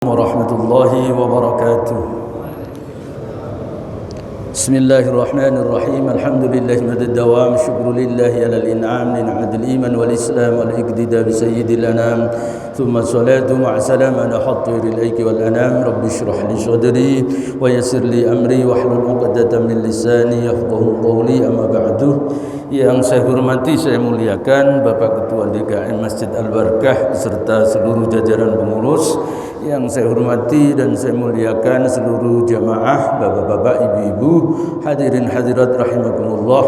Warahmatullahi wabarakatuh. Bismillahirrahmanirrahim. Alhamdulillahi madad dawam. Syukrulillahi alal in'am ni'madil iman wal islam wal iqtida bi sayyidil anam. Thumma salatu ma'a salam ala khatiril aiki wal anam. Rabbi shrah li sadri wa yassir li amri wahlul 'uqdatam min lisani yafqahu qawli. Amma ba'du. Yang saya hormati, saya muliakan Bapak Ketua DKM Masjid Al-Barakah beserta seluruh jajaran pengurus. Yang saya hormati dan saya muliakan seluruh jamaah, bapak-bapak, ibu-ibu, hadirin hadirat rahimakumullah.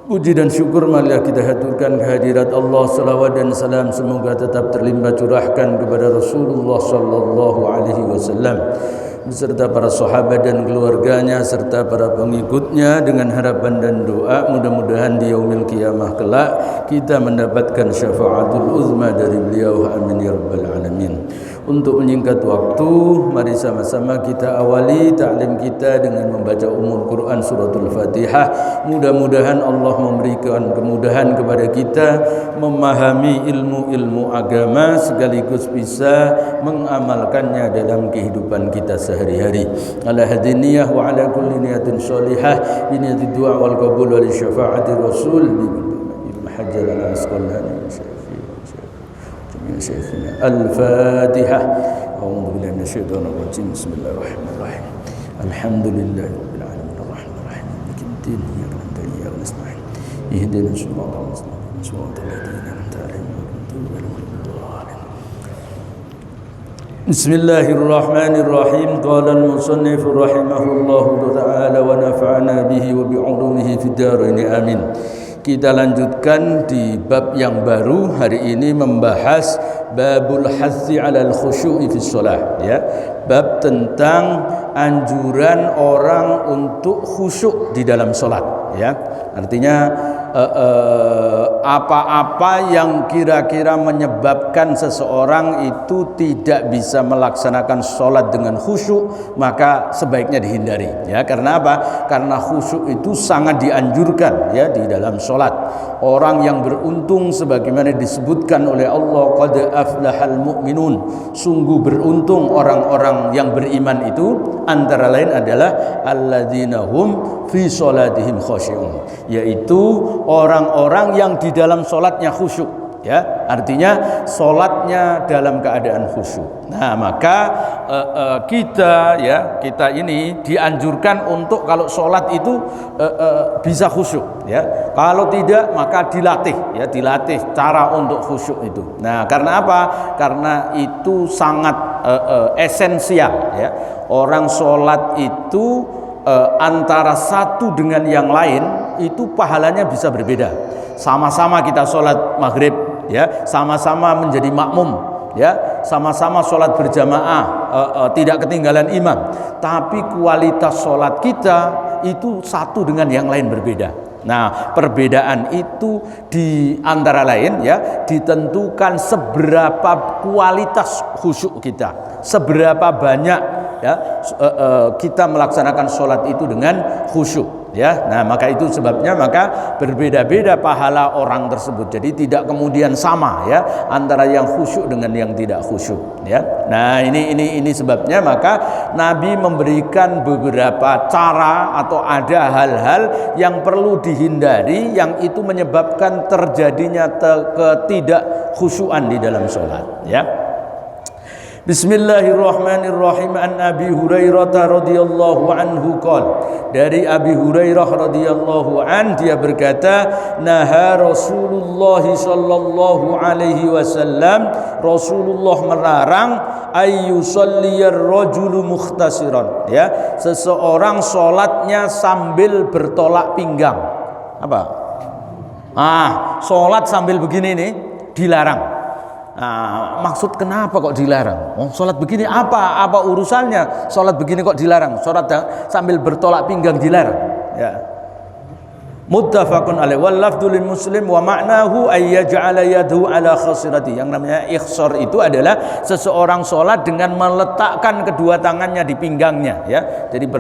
Puji dan syukur marilah kita haturkan kehadirat Allah. Salawat dan salam semoga tetap terlimpah curahkan kepada Rasulullah sallallahu alaihi wasallam beserta para sahabat dan keluarganya serta para pengikutnya, dengan harapan dan doa mudah-mudahan di yaumil qiyamah kelak kita mendapatkan syafaatul uzma dari beliau, amin ya rabbal alamin. Untuk menyingkat waktu, mari sama-sama kita awali ta'lim kita dengan membaca Ummul Quran suratul Fatihah. Mudah-mudahan Allah memberikan kemudahan kepada kita memahami ilmu-ilmu agama sekaligus bisa mengamalkannya dalam kehidupan kita sehari-hari. Ala hadiniyah wa ala kulli niyatin sholihah, bi niyati du'a wal qabul wal syafaati rasul Ibnu Hajar al-Asqalani. Al-Fatihah. A'udzu billahi minasyaitonir rajim. Bismillahirrahmanirrahim. Alhamdulillahirabbil alamin arrahmanir rahim maliki yaumiddin iyyaka na'budu wa iyyaka nasta'in ihdinas siratal mustaqim siratal ladzina an'amta 'alaihim ghairil maghdubi 'alaihim. Bismillahirrahmanirrahim. Qala al-musannif rahimahullahu ta'ala wa nafa'ana bihi wa bi 'ulumihi fid dharain amin. Kita lanjutkan di bab yang baru. Hari ini membahas babul hassi 'alal khusyu'i fis shalah, ya. Bab tentang anjuran orang untuk khusyuk di dalam salat, ya. Artinya apa-apa yang kira-kira menyebabkan seseorang itu tidak bisa melaksanakan sholat dengan khusyuk, maka sebaiknya dihindari, ya. Karena apa? Karena khusyuk itu sangat dianjurkan, ya, di dalam sholat. Orang yang beruntung sebagaimana disebutkan oleh Allah, qad aflahal mu'minun, sungguh beruntung orang-orang yang beriman itu, antara lain adalah alladzina hum fi sholatihim khashi'un, yaitu orang-orang yang di dalam sholatnya khusyuk, ya. Artinya sholatnya dalam keadaan khusyuk. Nah, maka kita ini dianjurkan untuk kalau sholat itu bisa khusyuk, ya. Kalau tidak maka dilatih cara untuk khusyuk itu. Nah, karena apa? Karena itu sangat esensial, ya. Orang sholat itu antara satu dengan yang lain itu pahalanya bisa berbeda. Sama-sama kita sholat maghrib, ya, sama-sama menjadi makmum, ya, sama-sama sholat berjamaah, tidak ketinggalan imam, tapi kualitas sholat kita itu satu dengan yang lain berbeda. Nah, perbedaan itu di antara lain, ya, ditentukan seberapa kualitas khusyuk kita, seberapa banyak, ya, kita melaksanakan sholat itu dengan khusyuk, ya. Nah, maka itu sebabnya maka berbeda-beda pahala orang tersebut. Jadi tidak kemudian sama, ya, antara yang khusyuk dengan yang tidak khusyuk, ya. Nah, ini sebabnya maka Nabi memberikan beberapa cara atau ada hal-hal yang perlu dihindari yang itu menyebabkan terjadinya ketidakkhusyuan di dalam sholat, ya. Bismillahirrahmanirrahim. An Abi Hurairah radhiyallahu anhu qala, dari Abi Hurairah radhiyallahu an, dia berkata, naha Rasulullah sallallahu alaihi wasallam, Rasulullah melarang ayyusalliyar rajulu mukhtasiran, ya, seseorang salatnya sambil bertolak pinggang. Apa? Salat sambil begini nih dilarang. Nah, maksud kenapa kok dilarang? Sholat begini apa urusannya? Sholat begini kok dilarang? Sholat sambil bertolak pinggang dilarang, ya. Muttafaqun alaih wal lafdhu lil muslim wa ma'nahu ay yaj'ala yadahu ala khasirati. Yang namanya ikhsar itu adalah seseorang sholat dengan meletakkan kedua tangannya di pinggangnya, ya. Jadi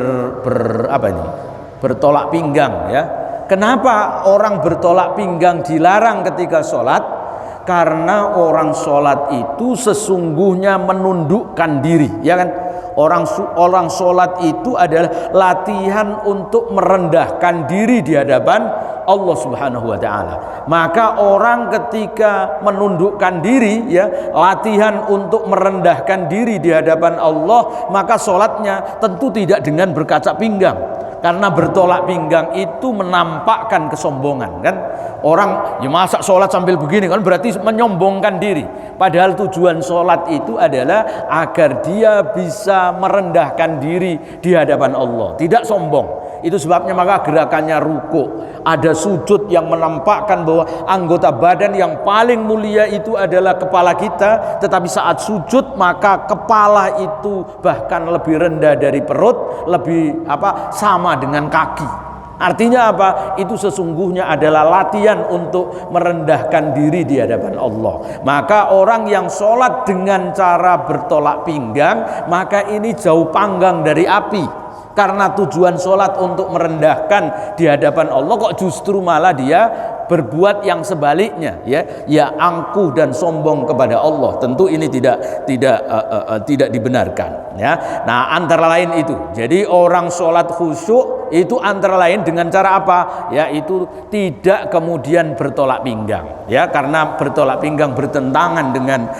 bertolak pinggang, ya. Kenapa orang bertolak pinggang dilarang ketika sholat? Karena orang sholat itu sesungguhnya menundukkan diri, ya kan? Orang sholat itu adalah latihan untuk merendahkan diri di hadapan Allah Subhanahu wa taala. Maka orang ketika menundukkan diri, ya, latihan untuk merendahkan diri di hadapan Allah, maka sholatnya tentu tidak dengan berkaca pinggang. Karena bertolak pinggang itu menampakkan kesombongan, kan? Orang ya masa sholat sambil begini, kan berarti menyombongkan diri. Padahal tujuan sholat itu adalah agar dia bisa merendahkan diri di hadapan Allah, tidak sombong. Itu sebabnya maka gerakannya ruku, ada sujud yang menampakkan bahwa anggota badan yang paling mulia itu adalah kepala kita, tetapi saat sujud maka kepala itu bahkan lebih rendah dari perut, lebih sama dengan kaki. Artinya apa? Itu sesungguhnya adalah latihan untuk merendahkan diri di hadapan Allah. Maka orang yang sholat dengan cara bertolak pinggang, maka ini jauh panggang dari api. Karena tujuan sholat untuk merendahkan di hadapan Allah, kok justru malah dia berbuat yang sebaliknya, ya angkuh dan sombong kepada Allah. Tentu ini tidak dibenarkan, ya. Nah, antara lain itu. Jadi orang sholat khusyuk itu antara lain dengan cara apa? Yaitu tidak kemudian bertolak pinggang, ya, karena bertolak pinggang bertentangan dengan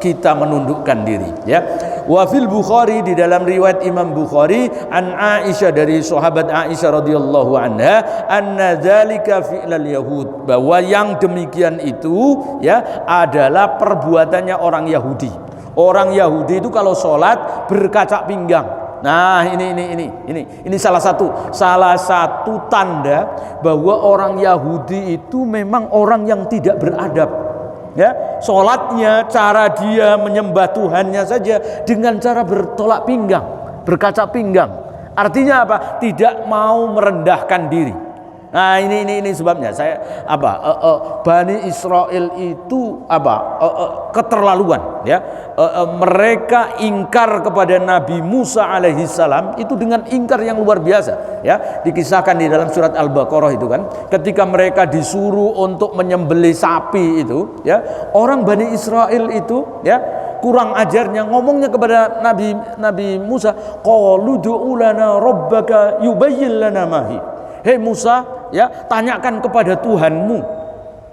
kita menundukkan diri, ya. Wa fil Bukhari, di dalam riwayat Imam Bukhari, an Aisyah, dari sahabat Aisyah radhiyallahu anha, anna dzalika fi'lal yahud, bahwa yang demikian itu, ya, adalah perbuatannya orang Yahudi. Orang Yahudi itu kalau sholat berkaca pinggang. Nah, ini salah satu tanda bahwa orang Yahudi itu memang orang yang tidak beradab. Ya, sholatnya, cara dia menyembah Tuhannya saja dengan cara bertolak pinggang, berkaca pinggang. Artinya apa? Tidak mau merendahkan diri. Nah, ini sebabnya saya Bani Israel itu keterlaluan, ya. Mereka ingkar kepada Nabi Musa alaihi salam itu dengan ingkar yang luar biasa, ya. Dikisahkan di dalam surat Al-Baqarah itu, kan, ketika mereka disuruh untuk menyembelih sapi itu, ya, orang Bani Israel itu, ya, kurang ajarnya ngomongnya kepada Nabi Musa, qalu du'u lana rabbaka yubayyin lana mahi. Hei Musa, ya, tanyakan kepada Tuhanmu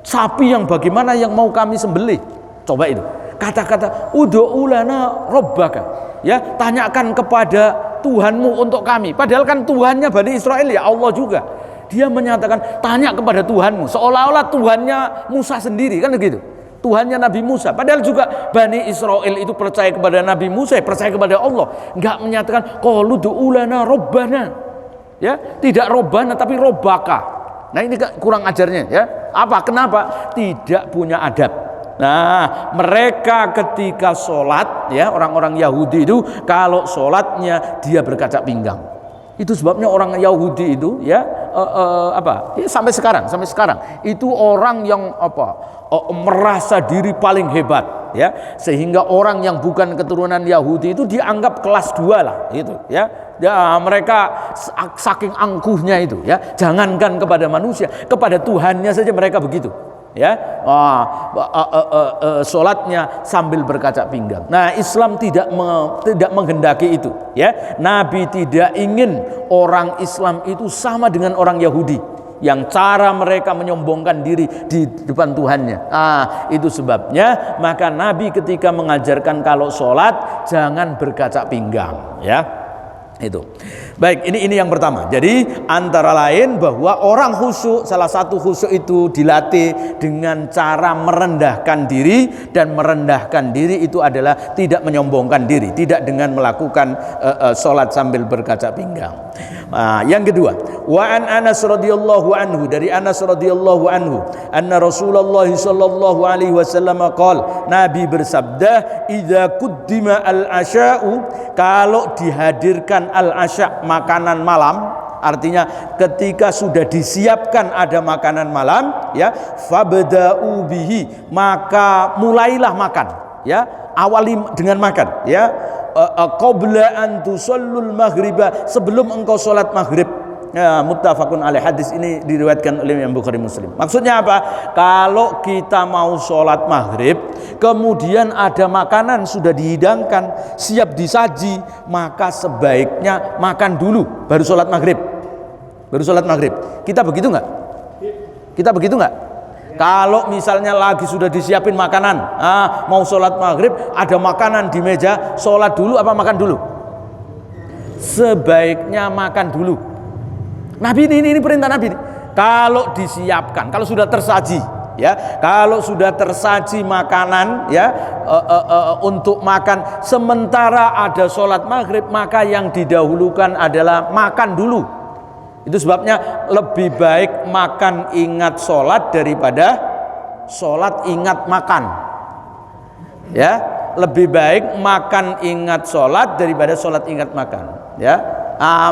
sapi yang bagaimana yang mau kami sembelih. Coba itu kata-kata ud'u lana rabbaka, ya, tanyakan kepada Tuhanmu untuk kami. Padahal kan Tuhannya Bani Israel ya Allah juga. Dia menyatakan tanya kepada Tuhanmu, seolah-olah Tuhannya Musa sendiri, kan begitu. Tuhannya Nabi Musa. Padahal juga Bani Israel itu percaya kepada Nabi Musa, percaya kepada Allah. Enggak menyatakan qalu du'u lana rabbana. Ya, tidak robbana tapi robbaka. Nah, ini kurang ajarnya, ya. Apa? Kenapa? Tidak punya adab. Nah, mereka ketika sholat, ya, orang-orang Yahudi itu kalau sholatnya dia berkaca pinggang. Itu sebabnya orang Yahudi itu, ya, sampai sekarang itu orang yang merasa diri paling hebat, ya, sehingga orang yang bukan keturunan Yahudi itu dianggap kelas 2 lah, gitu, ya. Ya, mereka saking angkuhnya itu, ya. Jangankan kepada manusia, kepada Tuhannya saja mereka begitu, ya. Sholatnya sambil berkaca pinggang. Nah, Islam tidak menghendaki itu, ya. Nabi tidak ingin orang Islam itu sama dengan orang Yahudi yang cara mereka menyombongkan diri di depan Tuhannya. Itu sebabnya maka Nabi ketika mengajarkan kalau sholat jangan berkaca pinggang, ya. Itu. Baik, ini yang pertama. Jadi antara lain bahwa orang khusyuk, salah satu khusyuk itu dilatih dengan cara merendahkan diri, dan merendahkan diri itu adalah tidak menyombongkan diri, tidak dengan melakukan sholat sambil berkaca pinggang. Yang kedua, wa an Anas radhiyallahu anhu, dari Anas radhiyallahu anhu, anna Rasulullah sallallahu alaihi wasallam qala, Nabi bersabda, idza quddima al-asya'u, kalau dihadirkan al-asya', makanan malam, artinya ketika sudah disiapkan ada makanan malam, ya, fabda'u bihi, maka mulailah makan, ya, awali dengan makan, ya, qabla an tusallul maghriba, sebelum engkau sholat maghrib, Ya, muttafaqun alaih. Hadis ini diriwayatkan oleh Imam Bukhari Muslim. Maksudnya apa? Kalau kita mau sholat maghrib, kemudian ada makanan sudah dihidangkan, siap disaji, maka sebaiknya makan dulu baru sholat maghrib. Baru sholat maghrib. Kita begitu nggak? Kita begitu nggak? Kalau misalnya lagi sudah disiapin makanan, mau sholat maghrib, ada makanan di meja, sholat dulu apa makan dulu? Sebaiknya makan dulu. Nabi ini perintah Nabi. Kalau disiapkan, kalau sudah tersaji, ya, kalau sudah tersaji makanan, ya, untuk makan, sementara ada sholat maghrib, maka yang didahulukan adalah makan dulu. Itu sebabnya lebih baik makan ingat sholat daripada sholat ingat makan. Ya, lebih baik makan ingat sholat daripada sholat ingat makan. Ya.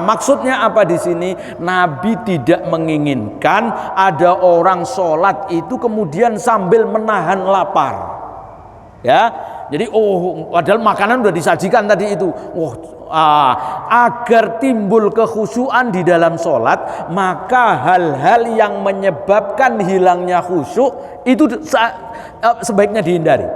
Maksudnya apa di sini? Nabi tidak menginginkan ada orang sholat itu kemudian sambil menahan lapar. Ya, jadi padahal makanan sudah disajikan tadi itu. Agar timbul kekhusyuan di dalam sholat, maka hal-hal yang menyebabkan hilangnya khusyuk itu sebaiknya dihindari.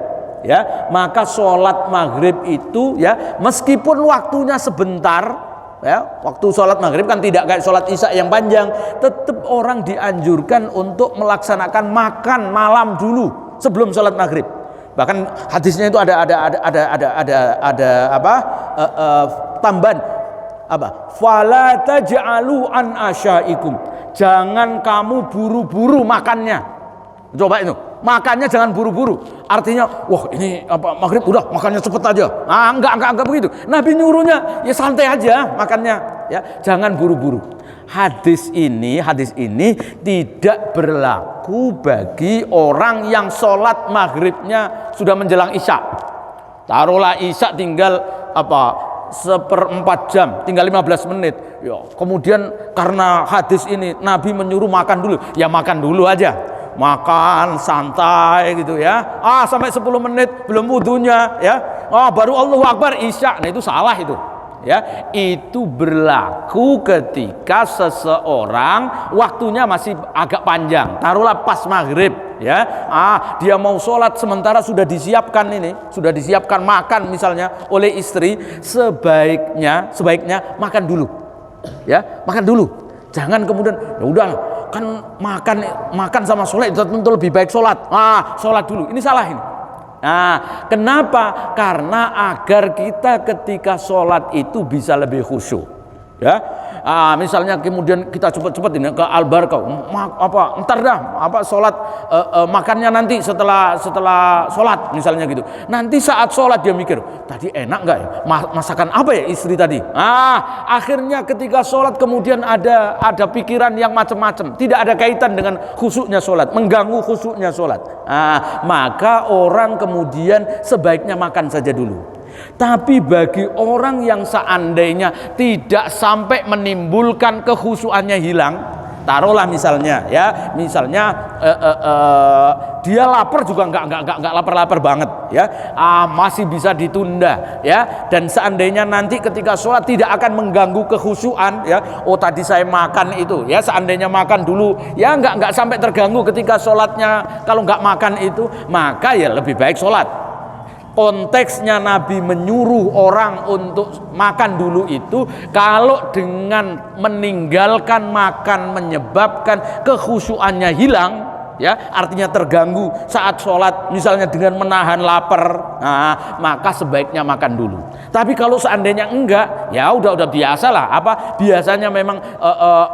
Ya, maka sholat maghrib itu, ya, meskipun waktunya sebentar. Ya, waktu sholat maghrib kan tidak kayak sholat isya yang panjang, tetap orang dianjurkan untuk melaksanakan makan malam dulu sebelum sholat maghrib. Bahkan hadisnya itu ada apa? Tambahan apa? Fala taj'alu an asyaikum. Jangan kamu buru-buru makannya. Coba itu. Makannya jangan buru-buru. Artinya, wah ini apa maghrib udah makannya cepet aja. Enggak begitu. Nabi nyuruhnya ya santai aja makannya, ya. Jangan buru-buru. Hadis ini tidak berlaku bagi orang yang sholat maghribnya sudah menjelang isya. Taruhlah isya tinggal seperempat jam, tinggal 15 menit. Ya, kemudian karena hadis ini Nabi menyuruh makan dulu, ya makan dulu aja. Makan santai gitu ya. Sampai 10 menit belum wudunya ya. Baru Allahu Akbar isya. Nah itu salah itu. Ya, itu berlaku ketika seseorang waktunya masih agak panjang. Taruhlah pas maghrib ya. Dia mau sholat sementara sudah disiapkan makan misalnya oleh istri, sebaiknya makan dulu. Ya, makan dulu. Jangan kemudian ya udah kan makan sama sholat itu tentu lebih baik sholat. Sholat dulu. Ini salah ini. Kenapa? Karena agar kita ketika sholat itu bisa lebih khusyuk. Ya, misalnya kemudian kita cepet-cepet ini ke Al-Barkah, ntar sholat makannya nanti setelah sholat misalnya gitu. Nanti saat sholat dia mikir, tadi enak nggak ya? Masakan apa ya istri tadi? Akhirnya ketika sholat kemudian ada pikiran yang macam-macam, tidak ada kaitan dengan khusyuknya sholat, mengganggu khusyuknya sholat. Maka orang kemudian sebaiknya makan saja dulu. Tapi bagi orang yang seandainya tidak sampai menimbulkan kekhusyuannya hilang, taruhlah misalnya dia lapar juga nggak lapar banget ya, masih bisa ditunda ya, dan seandainya nanti ketika sholat tidak akan mengganggu kekhusyuan ya, tadi saya makan itu ya, seandainya makan dulu ya nggak sampai terganggu ketika sholatnya, kalau nggak makan itu maka ya lebih baik sholat. Konteksnya Nabi menyuruh orang untuk makan dulu itu kalau dengan meninggalkan makan menyebabkan kekhusyuannya hilang ya, artinya terganggu saat sholat misalnya dengan menahan lapar, maka sebaiknya makan dulu. Tapi kalau seandainya enggak, ya udah biasalah, biasanya memang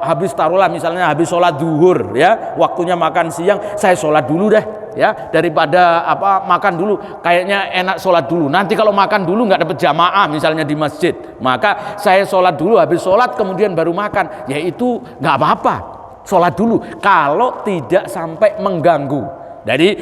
habis taruhlah misalnya habis sholat duhur ya, waktunya makan siang, saya sholat dulu deh ya, daripada makan dulu, kayaknya enak sholat dulu, nanti kalau makan dulu nggak dapat jamaah misalnya di masjid, maka saya sholat dulu, habis sholat kemudian baru makan, ya itu nggak apa-apa, sholat dulu kalau tidak sampai mengganggu. Jadi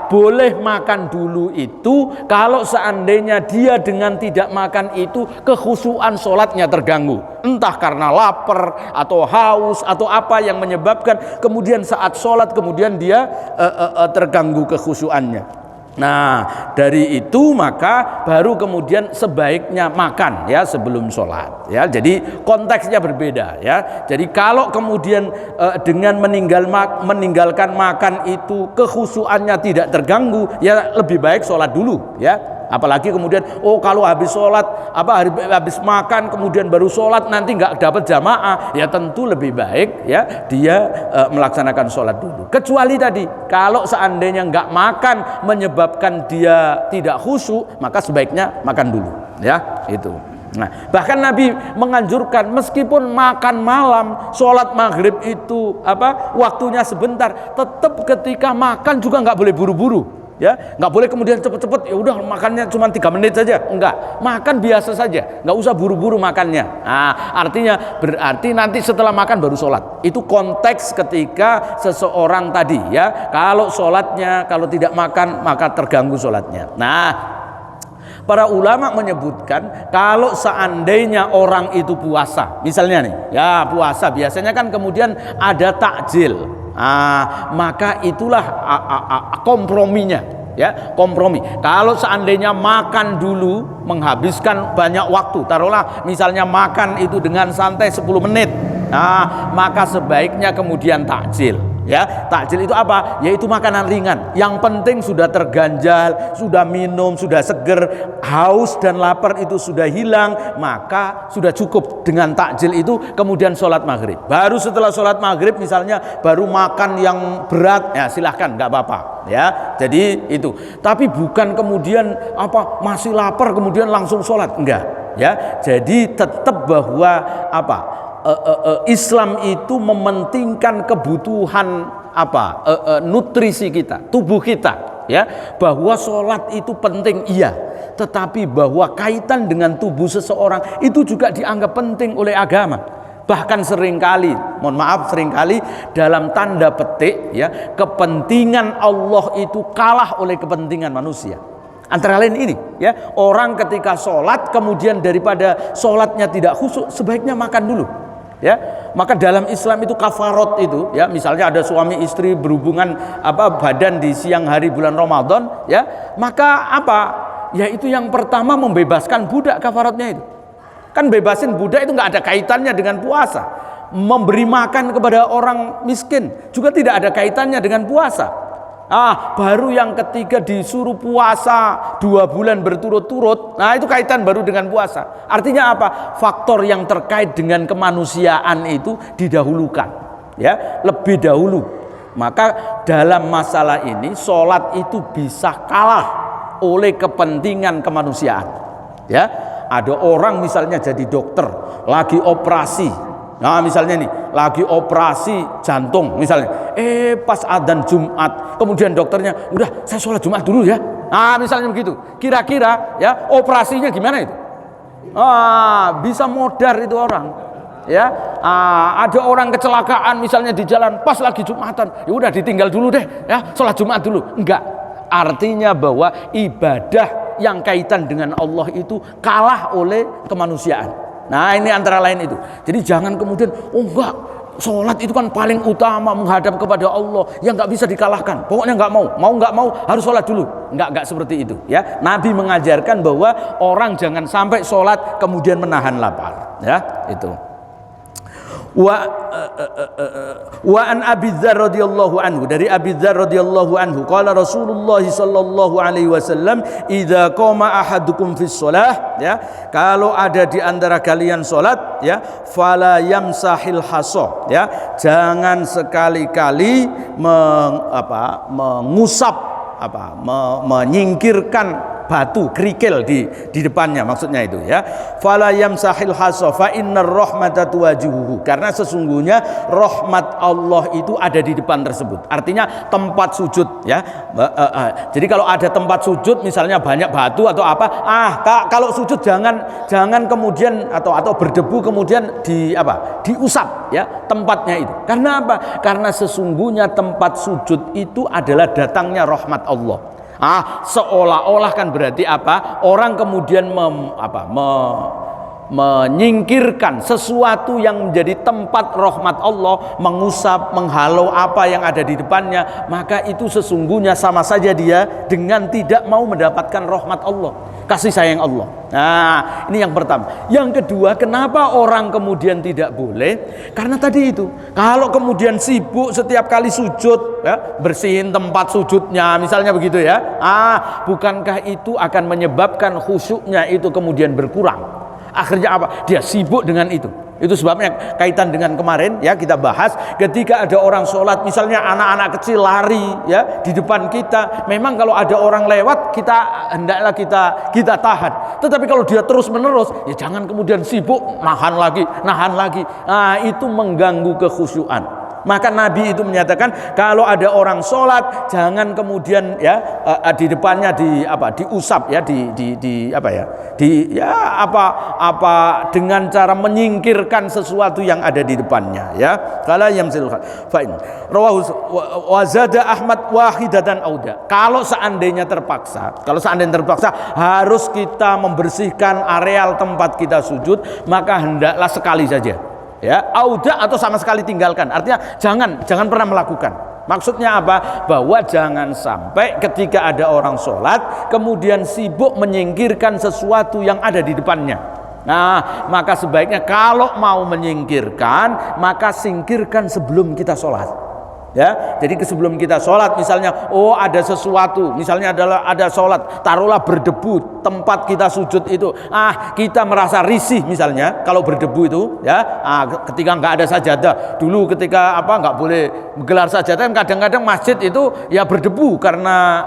boleh makan dulu itu kalau seandainya dia dengan tidak makan itu kekhusyuan sholatnya terganggu, entah karena lapar atau haus atau apa yang menyebabkan kemudian saat sholat kemudian dia terganggu kekhusyuannya. Nah, dari itu maka baru kemudian sebaiknya makan ya sebelum sholat ya. Jadi konteksnya berbeda ya. Jadi kalau kemudian dengan meninggalkan makan itu kekhusyuannya tidak terganggu, ya lebih baik sholat dulu ya. Apalagi kemudian kalau habis sholat habis makan kemudian baru sholat nanti nggak dapat jamaah, ya tentu lebih baik ya dia melaksanakan sholat dulu. Kecuali tadi kalau seandainya nggak makan menyebabkan dia tidak khusyuk, maka sebaiknya makan dulu ya itu. Nah, bahkan Nabi menganjurkan meskipun makan malam, sholat maghrib itu waktunya sebentar, tetap ketika makan juga nggak boleh buru-buru. Ya, nggak boleh kemudian cepet-cepet, ya udah makannya cuma 3 menit saja, enggak, makan biasa saja, nggak usah buru-buru makannya. Nah, artinya berarti nanti setelah makan baru sholat. Itu konteks ketika seseorang tadi ya, kalau sholatnya kalau tidak makan maka terganggu sholatnya. Nah, para ulama menyebutkan kalau seandainya orang itu puasa, misalnya nih, ya puasa biasanya kan kemudian ada takjil. Maka itulah komprominya ya, kompromi. Kalau seandainya makan dulu menghabiskan banyak waktu, taruhlah misalnya makan itu dengan santai 10 menit, maka sebaiknya kemudian takjil ya. Takjil itu apa? Yaitu makanan ringan, yang penting sudah terganjal, sudah minum, sudah seger, haus dan lapar itu sudah hilang, maka sudah cukup dengan takjil itu. Kemudian sholat maghrib, baru setelah sholat maghrib misalnya baru makan yang berat, ya silahkan, nggak apa-apa ya. Jadi itu, tapi bukan kemudian masih lapar kemudian langsung sholat, enggak ya. Jadi tetap bahwa Islam itu mementingkan kebutuhan nutrisi kita, tubuh kita ya, bahwa sholat itu penting iya, tetapi bahwa kaitan dengan tubuh seseorang itu juga dianggap penting oleh agama. Bahkan seringkali dalam tanda petik ya, kepentingan Allah itu kalah oleh kepentingan manusia. Antara lain ini ya, orang ketika sholat kemudian daripada sholatnya tidak khusyuk, sebaiknya makan dulu ya. Maka dalam Islam itu kafarat itu ya, misalnya ada suami istri berhubungan badan di siang hari bulan Ramadan ya, maka yaitu yang pertama membebaskan budak. Kafaratnya itu kan bebasin budak, itu nggak ada kaitannya dengan puasa. Memberi makan kepada orang miskin juga tidak ada kaitannya dengan puasa. Baru yang ketiga disuruh puasa 2 bulan berturut-turut, nah itu kaitan baru dengan puasa. Artinya apa? Faktor yang terkait dengan kemanusiaan itu didahulukan ya, lebih dahulu. Maka dalam masalah ini sholat itu bisa kalah oleh kepentingan kemanusiaan ya. Ada orang misalnya jadi dokter lagi operasi, nah misalnya nih lagi operasi jantung misalnya, pas adzan Jumat kemudian dokternya udah saya sholat Jumat dulu ya, misalnya begitu, kira-kira ya operasinya gimana itu? Bisa modar itu orang ya. Ada orang kecelakaan misalnya di jalan pas lagi Jumatan, ya udah ditinggal dulu deh ya, sholat Jumat dulu. Enggak, artinya bahwa ibadah yang kaitan dengan Allah itu kalah oleh kemanusiaan. Nah ini antara lain itu. Jadi jangan kemudian enggak, sholat itu kan paling utama menghadap kepada Allah, yang nggak bisa dikalahkan. Pokoknya nggak mau harus sholat dulu. Nggak seperti itu ya. Nabi mengajarkan bahwa orang jangan sampai sholat kemudian menahan lapar ya itu. Wa an Abi Dzar radhiyallahu anhu, dari Abi Dzar radhiyallahu anhu qala Rasulullah sallallahu alaihi wasallam idza qama ahadukum fis shalah ya, kalau ada di antara kalian salat ya, fala yamsahil hasa ya, jangan sekali-kali menyingkirkan batu kerikil di depannya, maksudnya itu ya. Fala yamsahil hasa fa innar rahmata tuwajihuhu, karena sesungguhnya rahmat Allah itu ada di depan tersebut. Artinya tempat sujud ya. Jadi kalau ada tempat sujud misalnya banyak batu atau kalau sujud jangan kemudian atau berdebu kemudian diusap ya tempatnya itu. Karena apa? Karena sesungguhnya tempat sujud itu adalah datangnya rahmat Allah. Seolah-olah kan berarti orang kemudian menyingkirkan sesuatu yang menjadi tempat rahmat Allah, mengusap, menghalau apa yang ada di depannya, maka itu sesungguhnya sama saja dia dengan tidak mau mendapatkan rahmat Allah, kasih sayang Allah. Nah, ini yang pertama. Yang kedua, kenapa orang kemudian tidak boleh? Karena tadi itu, kalau kemudian sibuk setiap kali sujud, ya, bersihin tempat sujudnya, misalnya begitu ya, bukankah itu akan menyebabkan khusyuknya itu kemudian berkurang? Akhirnya apa? Dia sibuk dengan itu. Itu sebabnya kaitan dengan kemarin ya kita bahas, ketika ada orang sholat, misalnya anak-anak kecil lari ya di depan kita, memang kalau ada orang lewat kita hendaklah kita tahan. Tetapi kalau dia terus menerus, ya jangan kemudian sibuk nahan lagi. Nah, itu mengganggu kekhusyuan. Maka Nabi itu menyatakan kalau ada orang sholat jangan kemudian ya di depannya diusap ya dengan cara menyingkirkan sesuatu yang ada di depannya ya. Kala yamsil fa'in rawahu wa zada Ahmad wahidatan auda. Kalau seandainya terpaksa harus kita membersihkan areal tempat kita sujud, maka hendaklah sekali saja. Ya, auda atau sama sekali tinggalkan. Artinya jangan pernah melakukan. Maksudnya apa? Bahwa jangan sampai ketika ada orang sholat kemudian sibuk menyingkirkan sesuatu yang ada di depannya. Nah, maka sebaiknya kalau mau menyingkirkan, maka singkirkan sebelum kita sholat. Ya, jadi sebelum kita sholat, misalnya ada sesuatu, misalnya ada sholat, taruhlah berdebu tempat kita sujud itu, kita merasa risih misalnya kalau berdebu itu ya, ketika nggak ada sajadah dulu, ketika nggak boleh menggelar sajadah, kadang-kadang masjid itu ya berdebu karena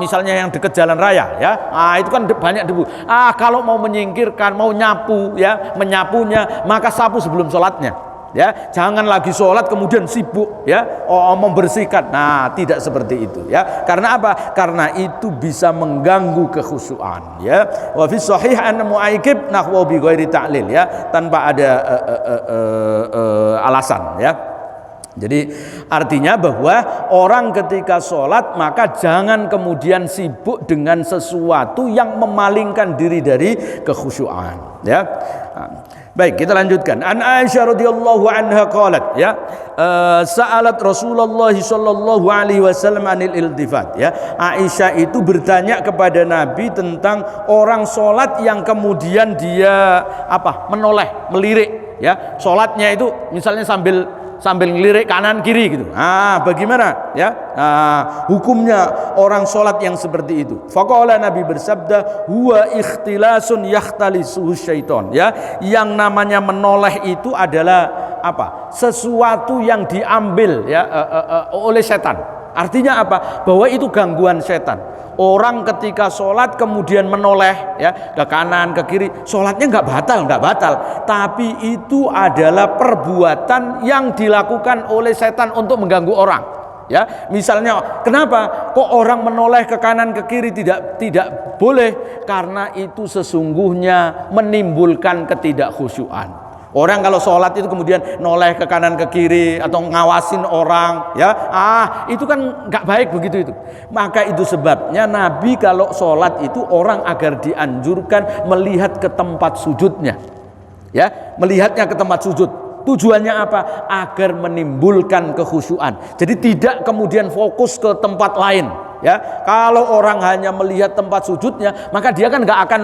misalnya yang dekat jalan raya ya, itu kan banyak debu. Kalau mau menyingkirkan, mau nyapu ya, menyapunya, maka sapu sebelum sholatnya. Ya, jangan lagi sholat kemudian sibuk ya membersihkan. Nah, tidak seperti itu ya. Karena apa? Karena itu bisa mengganggu kekhusyuan ya. Wa fi sahih an mu'aikib nahwa bi ghairi ta'lil ya, tanpa ada alasan ya. Jadi artinya bahwa orang ketika sholat maka jangan kemudian sibuk dengan sesuatu yang memalingkan diri dari kekhusyuan ya. Baik, kita lanjutkan. An Aisyah radhiyallahu anha qalat ya, sa'alat Rasulullah sallallahu alaihi wasallam anil iltifat ya. Aisyah itu bertanya kepada Nabi tentang orang salat yang kemudian dia menoleh, melirik ya. Salatnya itu misalnya sambil ngelirik kanan kiri gitu. Bagaimana ya? Hukumnya orang sholat yang seperti itu. Faqala, Nabi bersabda, huwa ikhtilasun yakhtalisuhu syaiton ya. Yang namanya menoleh itu adalah sesuatu yang diambil ya oleh setan. Artinya apa? Bahwa itu gangguan setan. Orang ketika sholat kemudian menoleh ya ke kanan ke kiri, sholatnya nggak batal, tapi itu adalah perbuatan yang dilakukan oleh setan untuk mengganggu orang. Ya, misalnya kenapa kok orang menoleh ke kanan ke kiri tidak boleh? Karena itu sesungguhnya menimbulkan ketidakkhusyuan. Orang kalau sholat itu kemudian noleh ke kanan ke kiri atau ngawasin orang ya, itu kan nggak baik begitu itu. Maka itu sebabnya Nabi kalau sholat itu orang agar dianjurkan melihat ke tempat sujudnya ya, melihatnya ke tempat sujud. Tujuannya apa? Agar menimbulkan kekhusyuan. Jadi tidak kemudian fokus ke tempat lain ya. Kalau orang hanya melihat tempat sujudnya, maka dia kan nggak akan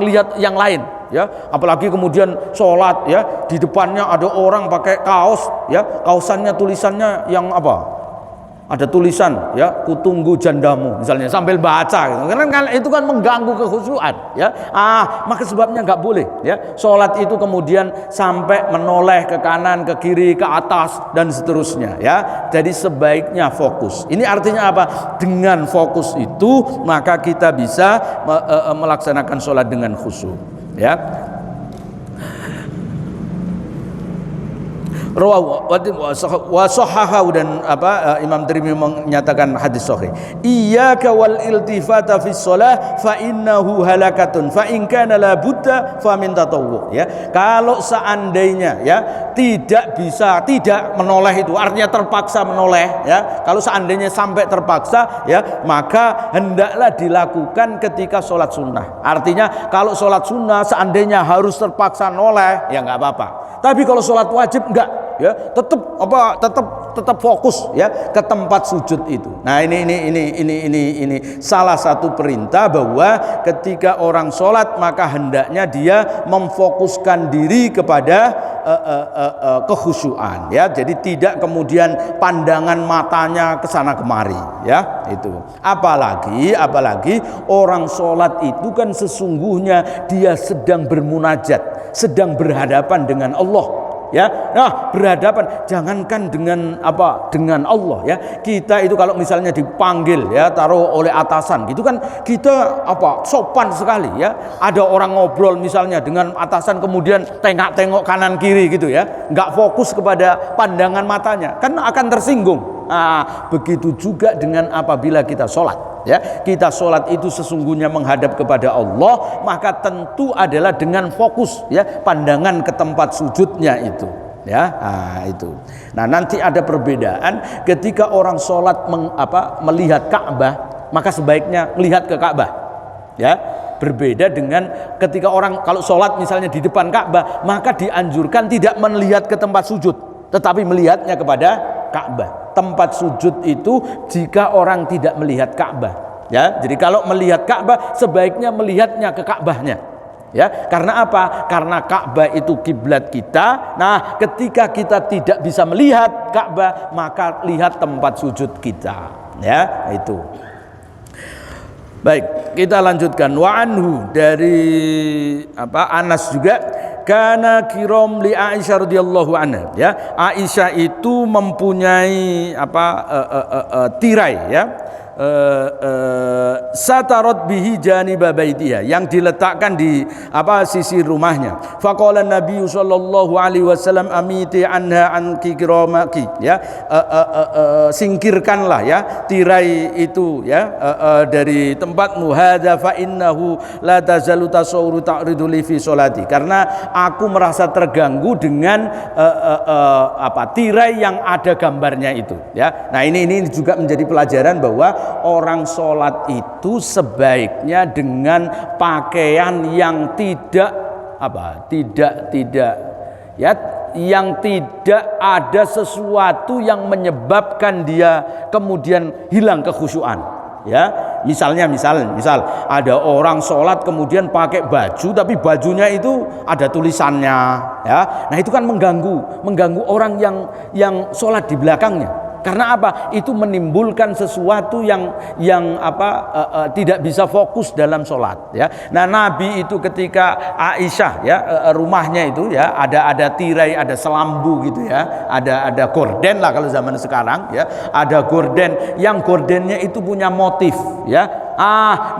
ngelihat yang lain ya. Apalagi kemudian sholat ya, di depannya ada orang pakai kaos ya, kaosannya tulisannya yang ada tulisan ya, kutunggu jandamu misalnya, sambil baca gitu. Karena itu kan mengganggu kekhusyuan ya. Maka sebabnya nggak boleh ya sholat itu kemudian sampai menoleh ke kanan, ke kiri, ke atas dan seterusnya ya. Jadi sebaiknya fokus. Ini artinya apa? Dengan fokus itu maka kita bisa melaksanakan sholat dengan khusyuk ya. Rawahu wa sahahahu, dan Imam Tirmidzi menyatakan hadis sahih. Iyyaka wal iltifata fi shalah fa innahu halakatun fa in kana la budda fa min tatawwu, ya. Kalau seandainya ya tidak menoleh, itu artinya terpaksa menoleh, ya. Kalau seandainya sampai terpaksa, ya, maka hendaklah dilakukan ketika sholat sunnah. Artinya kalau sholat sunnah seandainya harus terpaksa noleh, ya nggak apa-apa. Tapi kalau sholat wajib enggak, ya, tetap fokus, ya, ke tempat sujud itu. Nah, ini salah satu perintah bahwa ketika orang sholat maka hendaknya dia memfokuskan diri kepada kekhusyuan, ya. Jadi tidak kemudian pandangan matanya ke sana kemari, ya, itu. Apalagi orang sholat itu kan sesungguhnya dia sedang bermunajat, sedang berhadapan dengan Allah, ya. Nah, berhadapan jangankan dengan Allah, ya. Kita itu kalau misalnya dipanggil, ya, taruh oleh atasan gitu kan, kita sopan sekali, ya. Ada orang ngobrol misalnya dengan atasan kemudian tengok kanan kiri gitu, ya, nggak fokus kepada pandangan matanya, kan akan tersinggung. Nah, begitu juga dengan apabila kita sholat, ya. Kita sholat itu sesungguhnya menghadap kepada Allah, maka tentu adalah dengan fokus, ya, pandangan ke tempat sujudnya itu, ya. Nah, itu. Nah, nanti ada perbedaan ketika orang sholat melihat Ka'bah, maka sebaiknya melihat ke Ka'bah, ya. Berbeda dengan ketika orang kalau sholat misalnya di depan Ka'bah, maka dianjurkan tidak melihat ke tempat sujud, tetapi melihatnya kepada Ka'bah. Tempat sujud itu jika orang tidak melihat Ka'bah, ya. Jadi kalau melihat Ka'bah sebaiknya melihatnya ke Ka'bahnya, ya. Karena apa? Karena Ka'bah itu kiblat kita. Nah, ketika kita tidak bisa melihat Ka'bah, maka lihat tempat sujud kita, ya, itu. Baik, kita lanjutkan. Wa anhu, dari Anas juga, kana kiram li Aisyah radhiyallahu anha, ya. Aisyah itu mempunyai tirai, ya, satarat bihi janiba baitiha, yang diletakkan di sisi rumahnya. Faqala Nabi sallallahu alaihi wasallam amiti anha anki kiramaki, ya. Singkirkanlah, ya, tirai itu, ya, dari tempatmu. Hadza fa innahu la tazalu tasawuru ta'ridu li fi sholati, karena aku merasa terganggu dengan tirai yang ada gambarnya itu, ya. Nah, ini juga menjadi pelajaran bahwa orang sholat itu sebaiknya dengan pakaian yang yang tidak ada sesuatu yang menyebabkan dia kemudian hilang kekhusyuan, ya. Misal ada orang sholat kemudian pakai baju tapi bajunya itu ada tulisannya, ya. Nah, itu kan mengganggu orang yang sholat di belakangnya. Karena apa? Itu menimbulkan sesuatu yang tidak bisa fokus dalam sholat, ya. Nah, Nabi itu ketika Aisyah, ya, rumahnya itu, ya, ada tirai, ada selambu gitu, ya, ada gorden lah kalau zaman sekarang, ya, ada gorden yang gordennya itu punya motif, ya.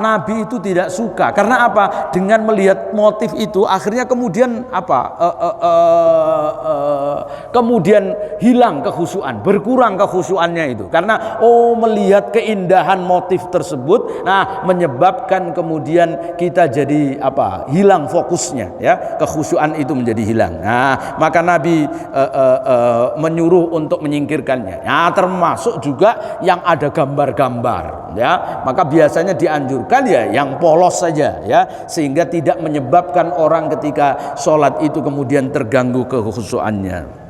Nabi itu tidak suka. Karena apa? Dengan melihat motif itu akhirnya kemudian kemudian hilang kekhusyuan, berkurang kekhusyuannya itu. Karena melihat keindahan motif tersebut, nah, menyebabkan kemudian kita jadi hilang fokusnya, ya. Kekhusyuan itu menjadi hilang. Nah, maka Nabi menyuruh untuk menyingkirkannya. Nah, termasuk juga yang ada gambar-gambar, ya. Maka biasanya dianjurkan, ya, yang polos saja, ya, sehingga tidak menyebabkan orang ketika sholat itu kemudian terganggu kekhusyuannya.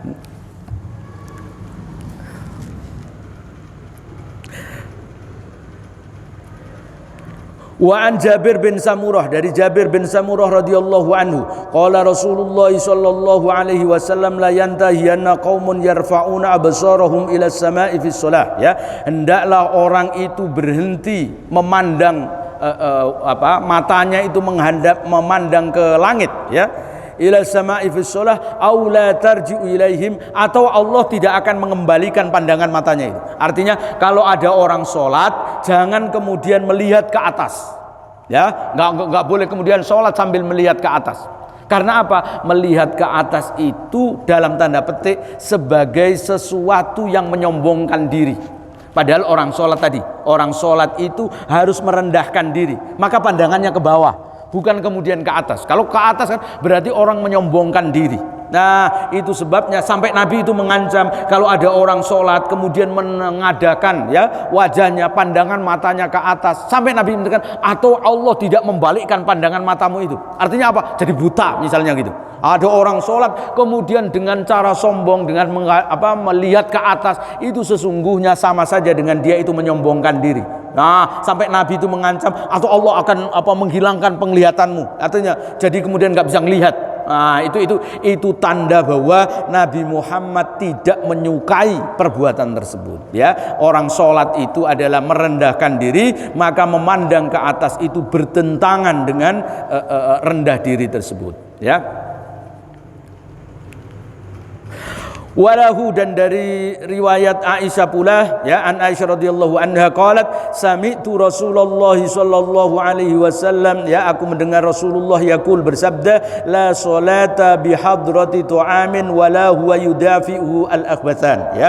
Wa an Jabir bin Samurah, dari Jabir bin Samurah radhiyallahu anhu, qala Rasulullah sallallahu alaihi wasallam la yantahiyanna qaumun yarfa'una absarahum ila as-sama'i fi shalah, ya. Hendaklah orang itu berhenti memandang matanya itu memandang ke langit, ya. Ila sama'i fi shalah aw la tarji'u ilaihim, atau Allah tidak akan mengembalikan pandangan matanya itu. Artinya kalau ada orang sholat jangan kemudian melihat ke atas, ya. Nggak boleh kemudian sholat sambil melihat ke atas. Karena apa? Melihat ke atas itu dalam tanda petik sebagai sesuatu yang menyombongkan diri. Padahal orang sholat tadi, orang sholat itu harus merendahkan diri, maka pandangannya ke bawah, bukan kemudian ke atas. Kalau ke atas kan berarti orang menyombongkan diri. Nah, itu sebabnya sampai Nabi itu mengancam kalau ada orang sholat kemudian mengadakan ya wajahnya, pandangan matanya ke atas, sampai Nabi mengatakan atau Allah tidak membalikkan pandangan matamu itu. Artinya apa? Jadi buta misalnya gitu. Ada orang sholat kemudian dengan cara sombong, dengan melihat ke atas, itu sesungguhnya sama saja dengan dia itu menyombongkan diri. Nah, sampai Nabi itu mengancam atau Allah akan menghilangkan penglihatanmu. Artinya jadi kemudian nggak bisa ngelihat. Nah, itu tanda bahwa Nabi Muhammad tidak menyukai perbuatan tersebut. Ya, orang sholat itu adalah merendahkan diri, maka memandang ke atas itu bertentangan dengan rendah diri tersebut. Ya. Walahu, dan dari riwayat Aisyah pula ya, an Aisyah radhiyallahu anha qalat sami'tu Rasulullah sallallahu alaihi wasallam, ya aku mendengar Rasulullah yaqul bersabda la salata bi hadrati tu'amin wala huwa yudafi'u al-akhbathan, ya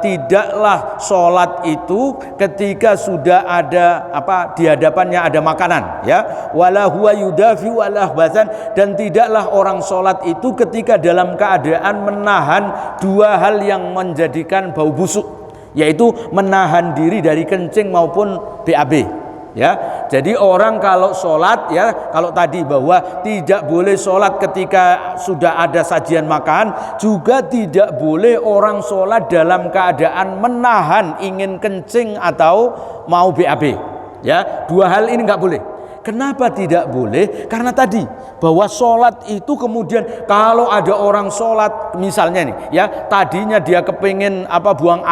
tidaklah salat itu ketika sudah ada di hadapannya ada makanan, ya wala huwa yudafi'u al-akhbathan, dan tidaklah orang salat itu ketika dalam keadaan menahan dua hal yang menjadikan bau busuk, yaitu menahan diri dari kencing maupun BAB. Ya, jadi orang kalau sholat, ya kalau tadi bahwa tidak boleh sholat ketika sudah ada sajian makan, juga tidak boleh orang sholat dalam keadaan menahan ingin kencing atau mau BAB. Ya, dua hal ini nggak boleh. Kenapa tidak boleh? Karena tadi bahwa sholat itu kemudian kalau ada orang sholat misalnya nih, ya tadinya dia kepingin buang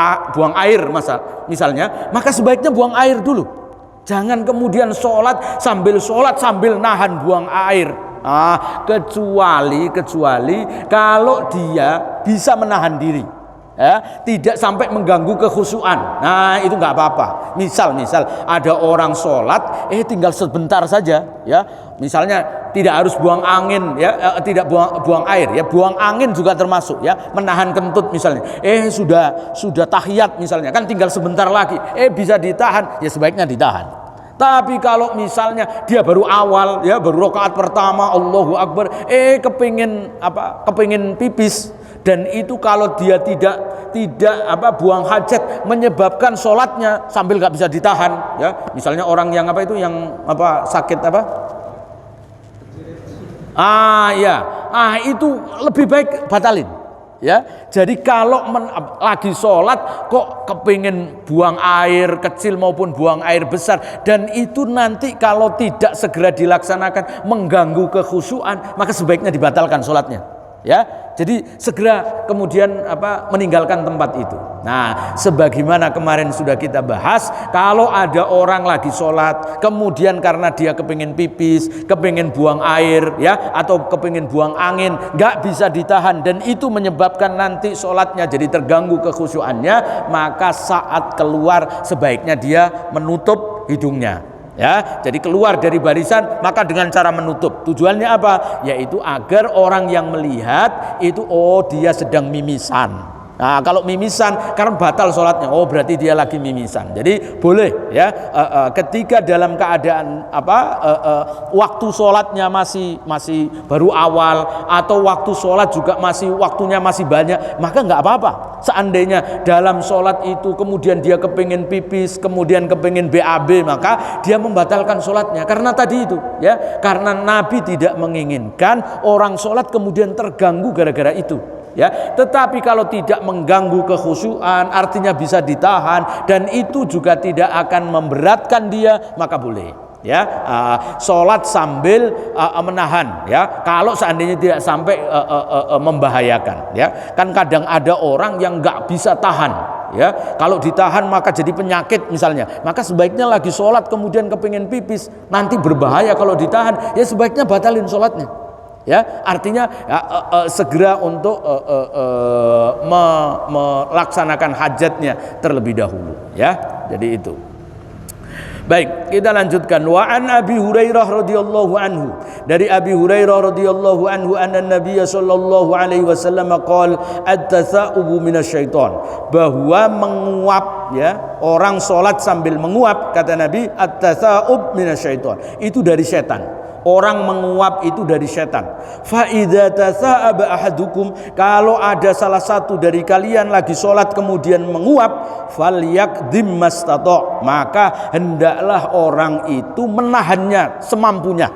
air misalnya, maka sebaiknya buang air dulu. Jangan kemudian sholat sambil nahan buang air. Kecuali kalau dia bisa menahan diri. Ya, tidak sampai mengganggu kekhusyuan. Nah, itu nggak apa-apa. Misal ada orang sholat, tinggal sebentar saja, ya. Misalnya tidak harus buang angin, ya, tidak buang air, ya. Buang angin juga termasuk, ya. Menahan kentut misalnya. Sudah tahiyat misalnya, kan tinggal sebentar lagi. Bisa ditahan, ya sebaiknya ditahan. Tapi kalau misalnya dia baru awal, ya baru rakaat pertama, Allahu Akbar, kepingin pipis, dan itu kalau dia tidak buang hajat menyebabkan sholatnya sambil nggak bisa ditahan, ya misalnya orang yang sakit itu lebih baik batalin. Ya, jadi kalau lagi sholat kok kepingin buang air kecil maupun buang air besar, dan itu nanti kalau tidak segera dilaksanakan mengganggu kekhusyuan, maka sebaiknya dibatalkan sholatnya. Ya, jadi segera kemudian meninggalkan tempat itu. Nah, sebagaimana kemarin sudah kita bahas, kalau ada orang lagi sholat kemudian karena dia kepingin pipis, kepingin buang air, ya atau kepingin buang angin, nggak bisa ditahan, dan itu menyebabkan nanti sholatnya jadi terganggu kekhusyuannya, maka saat keluar sebaiknya dia menutup hidungnya. Ya, jadi keluar dari barisan maka dengan cara menutup. Tujuannya apa? Yaitu agar orang yang melihat itu dia sedang mimisan. Nah, kalau mimisan karena batal sholatnya, berarti dia lagi mimisan. Jadi boleh, ya ketika dalam keadaan waktu sholatnya masih baru awal, atau waktu sholat juga waktunya masih banyak, maka nggak apa-apa. Seandainya dalam sholat itu kemudian dia kepingin pipis, kemudian kepingin BAB, maka dia membatalkan sholatnya. Karena tadi itu, ya karena Nabi tidak menginginkan orang sholat kemudian terganggu gara-gara itu. Ya, tetapi kalau tidak mengganggu kekhusyuan, artinya bisa ditahan dan itu juga tidak akan memberatkan dia, maka boleh. Ya, sholat sambil menahan. Ya, kalau seandainya tidak sampai membahayakan. Ya, kan kadang ada orang yang nggak bisa tahan. Ya, kalau ditahan maka jadi penyakit misalnya, maka sebaiknya lagi sholat kemudian kepingin pipis, nanti berbahaya kalau ditahan. Ya, sebaiknya batalin sholatnya. Ya, artinya segera untuk melaksanakan hajatnya terlebih dahulu. Ya, jadi itu. Baik, kita lanjutkan. Wa an Abi Hurairah radhiyallahu anhu. Dari Abi Hurairah radhiyallahu anhu anna Nabiy sallallahu alaihi wasallam qala at-tasa'ubu minasyaiton. Bahwa menguap, ya, orang salat sambil menguap, kata Nabi, at-tasa'ub minasyaiton. Itu dari setan. Orang menguap itu dari setan. Fa idza tasa'aba ahadukum, kalau ada salah satu dari kalian lagi sholat kemudian menguap, falyaqdim mastata', maka hendaklah orang itu menahannya semampunya.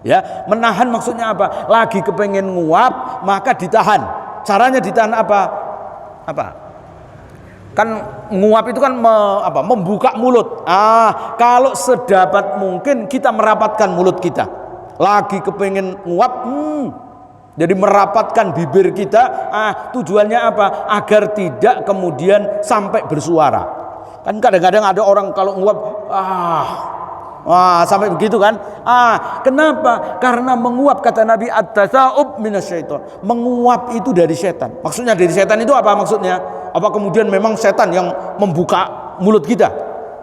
Ya, menahan maksudnya apa? Lagi kepengen nguap, maka ditahan. Caranya ditahan apa? Kan nguap itu kan membuka mulut. Kalau sedapat mungkin kita merapatkan mulut kita. Lagi kepengen nguap, jadi merapatkan bibir kita. Tujuannya apa? Agar tidak kemudian sampai bersuara. Kan kadang-kadang ada orang kalau nguap, sampai begitu kan? Kenapa? Karena menguap, kata Nabi, at-tasa'ub minasyaiton. Menguap itu dari setan. Maksudnya dari setan itu apa maksudnya? Apa kemudian memang setan yang membuka mulut kita?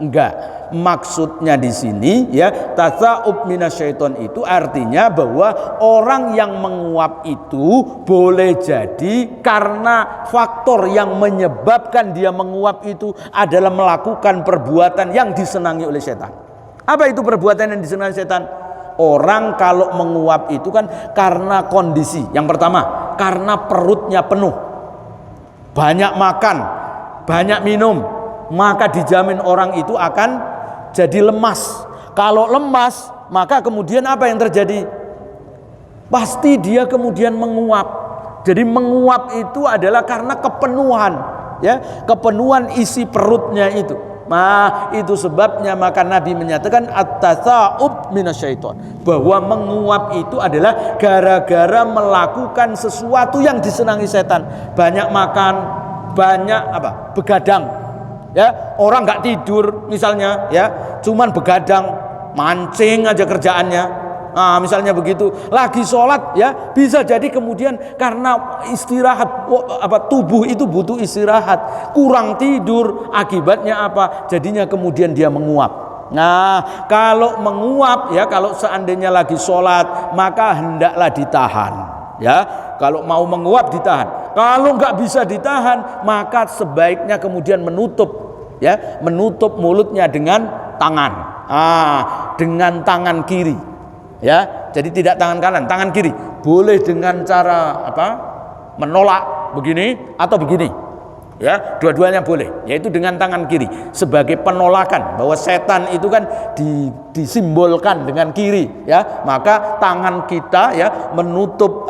Enggak. Maksudnya di sini, ya, tasa'ub minasyaiton itu artinya bahwa orang yang menguap itu boleh jadi karena faktor yang menyebabkan dia menguap itu adalah melakukan perbuatan yang disenangi oleh setan. Apa itu perbuatan yang disenangi setan? Orang kalau menguap itu kan karena kondisi. Yang pertama, karena perutnya penuh, banyak makan, banyak minum, maka dijamin orang itu akan jadi lemas. Kalau lemas, maka kemudian apa yang terjadi? Pasti dia kemudian menguap. Jadi menguap itu adalah karena kepenuhan, ya, kepenuhan isi perutnya itu. Itu sebabnya maka Nabi menyatakan at-tasa'ub minasyaiton, bahwa menguap itu adalah gara-gara melakukan sesuatu yang disenangi setan. Banyak makan, banyak begadang. Ya, orang nggak tidur misalnya, ya, cuman begadang, mancing aja kerjaannya. Misalnya begitu, lagi sholat, ya, bisa jadi kemudian karena istirahat, tubuh itu butuh istirahat, kurang tidur, akibatnya apa? Jadinya kemudian dia menguap. Kalau menguap, ya, kalau seandainya lagi sholat, maka hendaklah ditahan. Ya, kalau mau menguap ditahan. Kalau nggak bisa ditahan, maka sebaiknya kemudian menutup, ya, menutup mulutnya dengan tangan, dengan tangan kiri, ya. Jadi tidak tangan kanan, tangan kiri. Boleh dengan cara menolak begini atau begini, ya, dua-duanya boleh, yaitu dengan tangan kiri sebagai penolakan bahwa setan itu kan disimbolkan dengan kiri, ya. Maka tangan kita, ya, menutup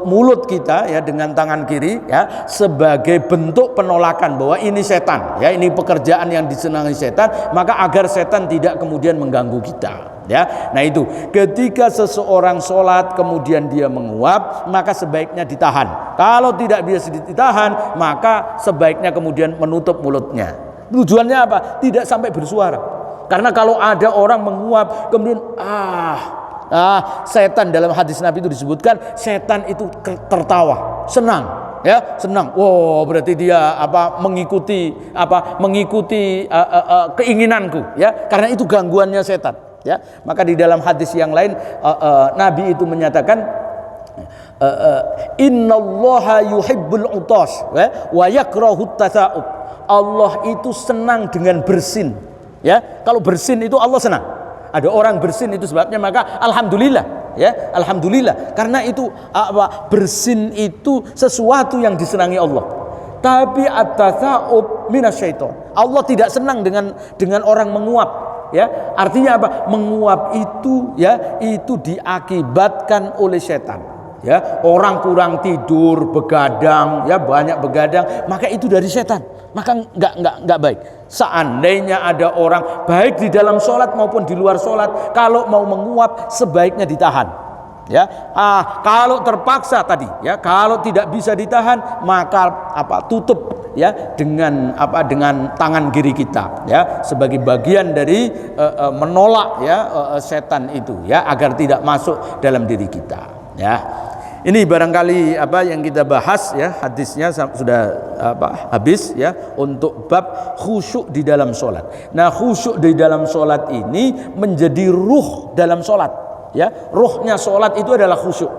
mulut kita, ya, dengan tangan kiri, ya, sebagai bentuk penolakan bahwa ini setan, ya, ini pekerjaan yang disenangi setan, maka agar setan tidak kemudian mengganggu kita. Ya, nah itu ketika seseorang sholat kemudian dia menguap, maka sebaiknya ditahan. Kalau tidak bisa ditahan, maka sebaiknya kemudian menutup mulutnya. Tujuannya apa? Tidak sampai bersuara. Karena kalau ada orang menguap kemudian setan, dalam hadis Nabi itu disebutkan setan itu tertawa, senang, ya, senang. Berarti dia mengikuti keinginanku, ya, karena itu gangguannya setan. Ya, maka di dalam hadis yang lain Nabi itu menyatakan innallaha yuhibbul utas wa yakrahut tasa'ub. Allah itu senang dengan bersin, ya. Kalau bersin itu Allah senang. Ada orang bersin itu sebabnya, maka alhamdulillah, ya, alhamdulillah, karena itu bersin itu sesuatu yang disenangi Allah. Tapi at-tasa'ub minasyaiton. Allah tidak senang dengan orang menguap. Ya, artinya apa? Menguap itu, ya, itu diakibatkan oleh setan. Ya, orang kurang tidur, begadang, ya, banyak begadang, maka itu dari setan. Maka enggak baik. Seandainya ada orang baik di dalam sholat maupun di luar sholat, kalau mau menguap sebaiknya ditahan. Ya, kalau terpaksa tadi, ya, kalau tidak bisa ditahan, maka tutup, ya, dengan tangan kiri kita, ya, sebagai bagian dari menolak, ya, setan itu, ya, agar tidak masuk dalam diri kita, ya. ini barangkali apa yang kita bahas ya, hadisnya sudah habis ya untuk bab khusyuk di dalam sholat. Nah, khusyuk di dalam sholat ini menjadi ruh dalam sholat ya. Ruhnya sholat itu adalah khusyuk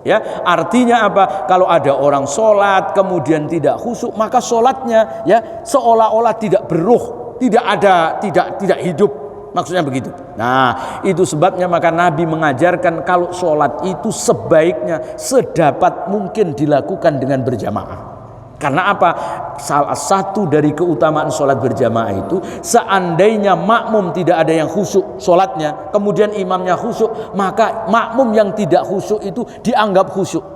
ya. Artinya apa? Kalau ada orang sholat kemudian tidak khusyuk, maka sholatnya ya seolah-olah tidak beruh, tidak hidup. Maksudnya begitu. Nah, itu sebabnya maka Nabi mengajarkan kalau sholat itu sebaiknya sedapat mungkin dilakukan dengan berjamaah. Karena apa? Salah satu dari keutamaan sholat berjamaah itu, seandainya makmum tidak ada yang khusyuk sholatnya, kemudian imamnya khusyuk, maka makmum yang tidak khusyuk itu dianggap khusyuk.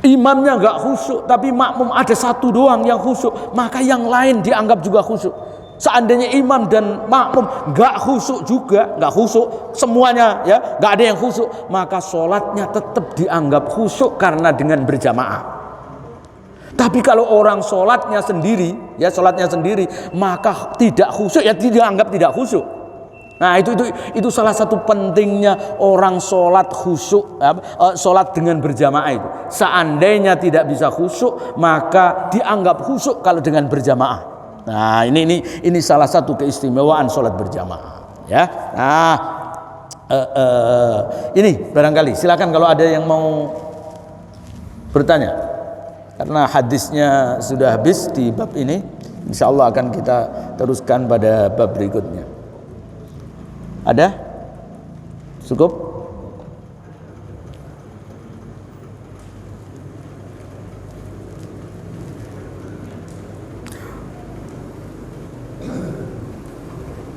Imamnya nggak khusyuk, tapi makmum ada satu doang yang khusyuk, maka yang lain dianggap juga khusyuk. Seandainya imam dan makmum nggak khusyuk juga, nggak khusyuk semuanya ya, nggak ada yang khusyuk, maka sholatnya tetap dianggap khusyuk karena dengan berjamaah. Tapi kalau orang sholatnya sendiri, ya sholatnya sendiri, maka tidak khusyuk, ya dianggap tidak khusyuk. Nah itu salah satu pentingnya orang sholat khusyuk, sholat dengan berjamaah itu. Seandainya tidak bisa khusyuk, maka dianggap khusyuk kalau dengan berjamaah. Nah ini salah satu keistimewaan sholat berjamaah ya. Nah ini barangkali silakan kalau ada yang mau bertanya, karena hadisnya sudah habis di bab ini. Insya Allah akan kita teruskan pada bab berikutnya. Ada? Cukup?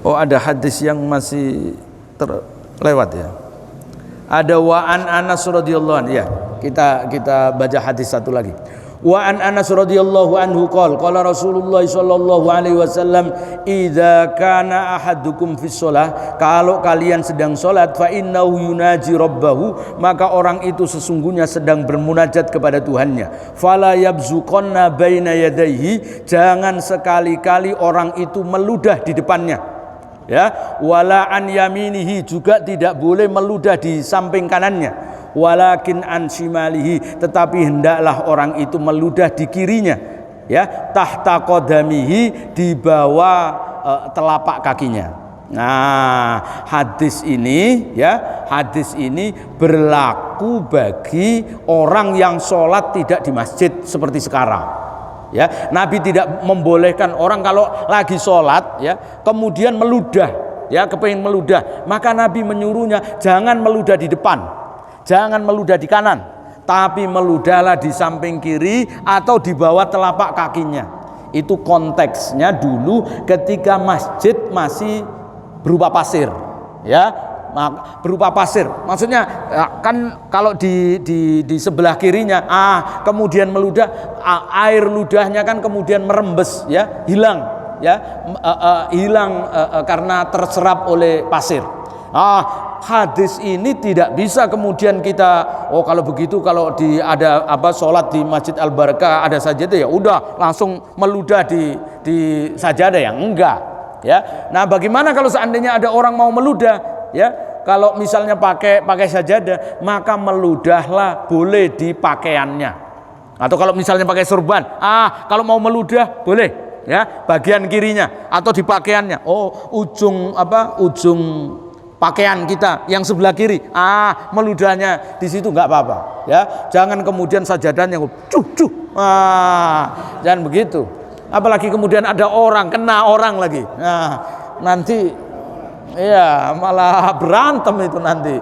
Oh, ada hadis yang masih terlewat ya. Ada wa an Anas radhiyallahu anhu ya. Kita baca hadis satu lagi. Wa an Anas radhiyallahu anhu qala Rasulullah sallallahu alaihi wasallam, idza kana ahadukum fis shalah, kalau kalian sedang salat, fa innahu yunaji rabbahu, maka orang itu sesungguhnya sedang bermunajat kepada Tuhannya. Fala yabzuqanna baina yadayhi, jangan sekali-kali orang itu meludah di depannya. Ya, wala an yaminihi, juga tidak boleh meludah di samping kanannya. Walakin an shimalihi, tetapi hendaklah orang itu meludah di kirinya. Ya, tahta qadamihi, di bawah telapak kakinya. Nah, hadis ini berlaku bagi orang yang sholat tidak di masjid seperti sekarang. Ya, Nabi tidak membolehkan orang kalau lagi sholat ya kemudian meludah, ya kepengin meludah, maka Nabi menyuruhnya jangan meludah di depan, jangan meludah di kanan, tapi meludahlah di samping kiri atau di bawah telapak kakinya. Itu konteksnya dulu ketika masjid masih berupa pasir, ya. Berupa pasir, maksudnya kan kalau di sebelah kirinya kemudian meludah, air ludahnya kan kemudian merembes ya, hilang ya, karena terserap oleh pasir. Hadis ini tidak bisa kemudian kita kalau begitu, kalau ada sholat di Masjid Al Barakah ada sajadah ya udah langsung meludah di sajadah, ya enggak ya. Nah, bagaimana kalau seandainya ada orang mau meludah ya, kalau misalnya pakai sajadah, maka meludahlah boleh di pakaiannya. Atau kalau misalnya pakai surban, kalau mau meludah boleh ya, bagian kirinya atau di pakaiannya. Ujung pakaian kita yang sebelah kiri, meludahnya di situ nggak apa-apa ya. Jangan kemudian sajadahnya jangan begitu. Apalagi kemudian ada orang, kena orang lagi. Nah, nanti ya malah berantem itu nanti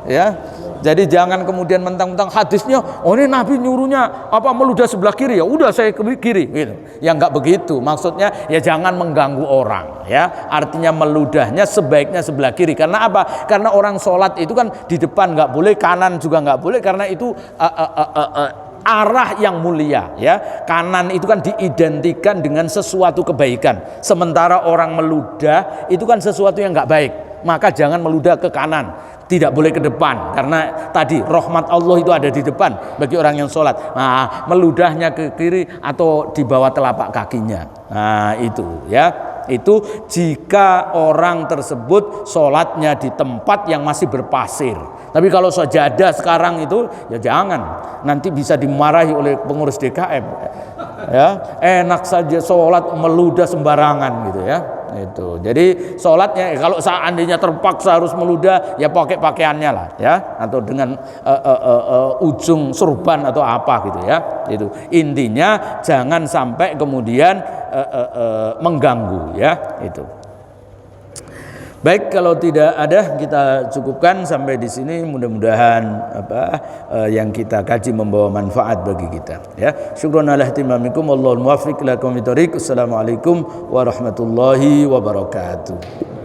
ya. Jadi jangan kemudian mentang-mentang hadisnya ini Nabi nyuruhnya meludah sebelah kiri, ya udah saya ke kiri gitu. Ya enggak begitu. Maksudnya ya jangan mengganggu orang ya. Artinya meludahnya sebaiknya sebelah kiri. Karena apa? Karena orang sholat itu kan di depan nggak boleh, kanan juga nggak boleh, karena itu arah yang mulia ya. Kanan itu kan diidentikan dengan sesuatu kebaikan, sementara orang meludah itu kan sesuatu yang nggak baik, maka jangan meludah ke kanan. tidak boleh ke depan karena tadi rahmat Allah itu ada di depan bagi orang yang sholat. Nah, meludahnya ke kiri atau di bawah telapak kakinya. Nah, itu ya. Itu jika orang tersebut sholatnya di tempat yang masih berpasir. Tapi kalau sajadah sekarang itu ya jangan, nanti bisa dimarahi oleh pengurus DKM. Ya, enak saja sholat meludah sembarangan gitu ya. Itu. Jadi sholatnya kalau seandainya terpaksa harus meludah ya pakai pakaiannya lah ya, atau dengan ujung surban atau apa gitu ya. Itu intinya jangan sampai kemudian mengganggu ya itu. Baik, kalau tidak ada kita cukupkan sampai di sini. Mudah-mudahan yang kita kaji membawa manfaat bagi kita ya. Syukran ala ihtimamikum, wallahul muwaffiq ila aqwamit thoriq. Assalamualaikum warahmatullahi wabarakatuh.